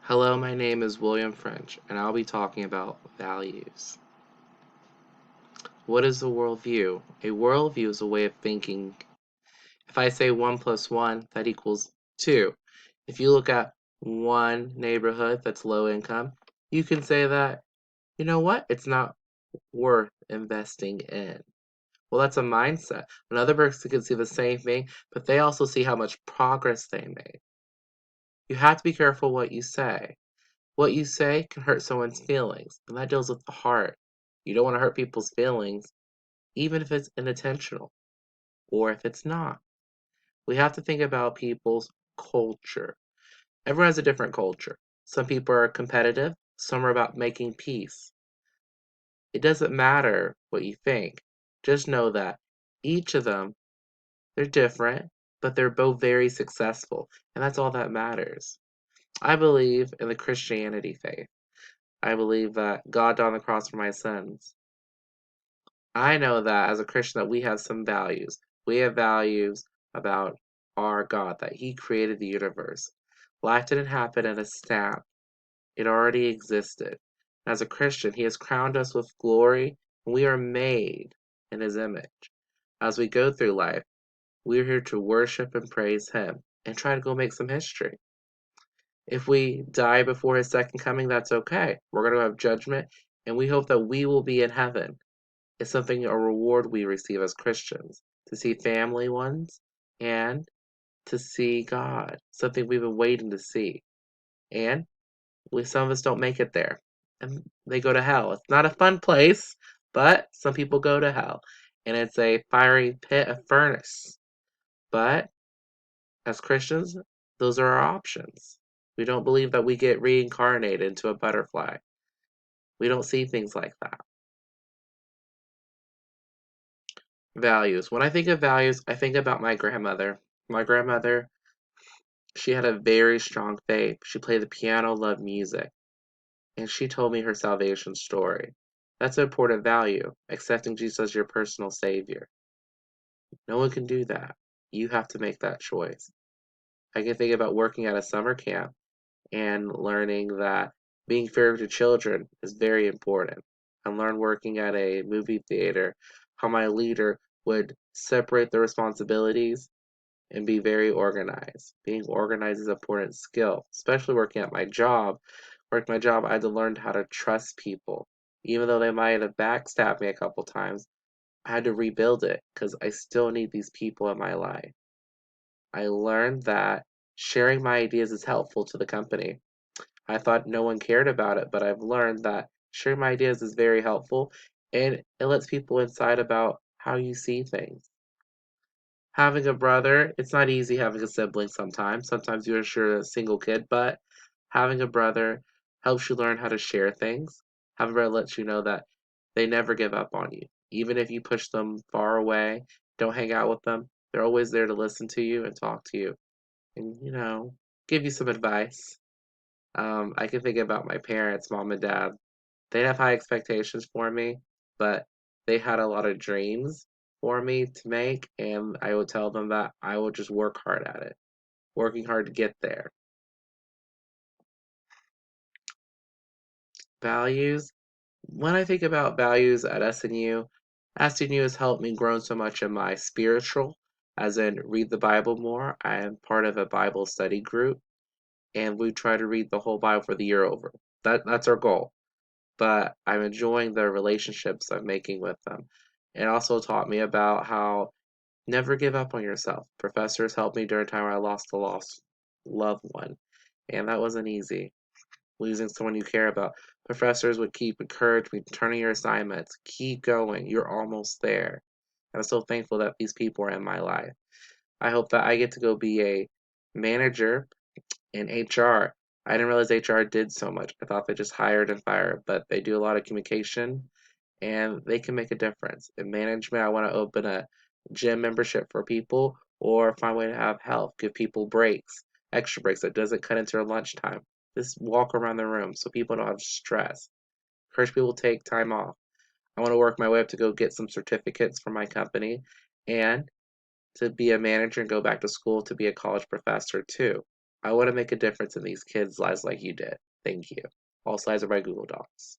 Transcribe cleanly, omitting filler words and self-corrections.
Hello, my name is William French, and I'll be talking about values. What is a worldview? A worldview is a way of thinking. If I say 1 plus 1, that equals 2. If you look at one neighborhood that's low income, you can say that, you know what, it's not worth investing in. Well, that's a mindset. Another person can see the same thing, but they also see how much progress they made. You have to be careful what you say. What you say can hurt someone's feelings, and that deals with the heart. You don't want to hurt people's feelings, even if it's unintentional or if it's not. We have to think about people's culture. Everyone has a different culture. Some people are competitive, some are about making peace. It doesn't matter what you think. Just know that each of them, they're different, but they're both very successful, and that's all that matters. I believe in the Christianity faith. I believe that God died on the cross for my sins. I know that as a Christian that we have some values. We have values about our God, that He created the universe. Life didn't happen in a snap. It already existed. As a Christian, He has crowned us with glory, and we are made in His image. As we go through life, we're here to worship and praise Him and try to go make some history. If we die before His second coming, that's okay. We're going to have judgment, and we hope that we will be in heaven. It's something, a reward we receive as Christians, to see family ones and to see God, something we've been waiting to see. And some of us don't make it there, and they go to hell. It's not a fun place, but some people go to hell, and it's a fiery pit, a furnace. But as Christians, those are our options. We don't believe that we get reincarnated into a butterfly. We don't see things like that. Values. When I think of values, I think about my grandmother. My grandmother, she had a very strong faith. She played the piano, loved music, and she told me her salvation story. That's an important value, accepting Jesus as your personal savior. No one can do that. You have to make that choice. I can think about working at a summer camp and learning that being fair to children is very important. I learned working at a movie theater how my leader would separate the responsibilities and be very organized. Being organized is an important skill, especially working at my job. Working my job, I had to learn how to trust people. Even though they might have backstabbed me a couple times, I had to rebuild it because I still need these people in my life. I learned that sharing my ideas is helpful to the company. I thought no one cared about it, but I've learned that sharing my ideas is very helpful and it lets people inside about how you see things. Having a brother, it's not easy having a sibling sometimes. Sometimes you're sure a single kid, but having a brother helps you learn how to share things. Having a brother lets you know that they never give up on you. Even if you push them far away, don't hang out with them, they're always there to listen to you and talk to you and, give you some advice. I can think about my parents, mom and dad. They have high expectations for me, but they had a lot of dreams for me to make, and I would tell them that I will just work hard at it, working hard to get there. Values. When I think about values at SNU has helped me grow so much in my spiritual, as in read the Bible more. I am part of a Bible study group, and we try to read the whole Bible for the year over. That's our goal. But I'm enjoying the relationships I'm making with them. It also taught me about how never give up on yourself. Professors helped me during a time where I lost a lost loved one, and that wasn't easy. Losing someone you care about. Professors would keep encouraging me, turning your assignments, keep going, you're almost there. And I'm so thankful that these people are in my life. I hope that I get to go be a manager in HR. I didn't realize HR did so much. I thought they just hired and fired, but they do a lot of communication and they can make a difference. In management, I want to open a gym membership for people or find a way to have health, give people breaks, extra breaks that doesn't cut into their lunchtime. Just walk around the room so people don't have stress. Encourage people to take time off. I want to work my way up to go get some certificates for my company and to be a manager and go back to school to be a college professor too. I want to make a difference in these kids' lives like you did. Thank you. All slides are by Google Docs.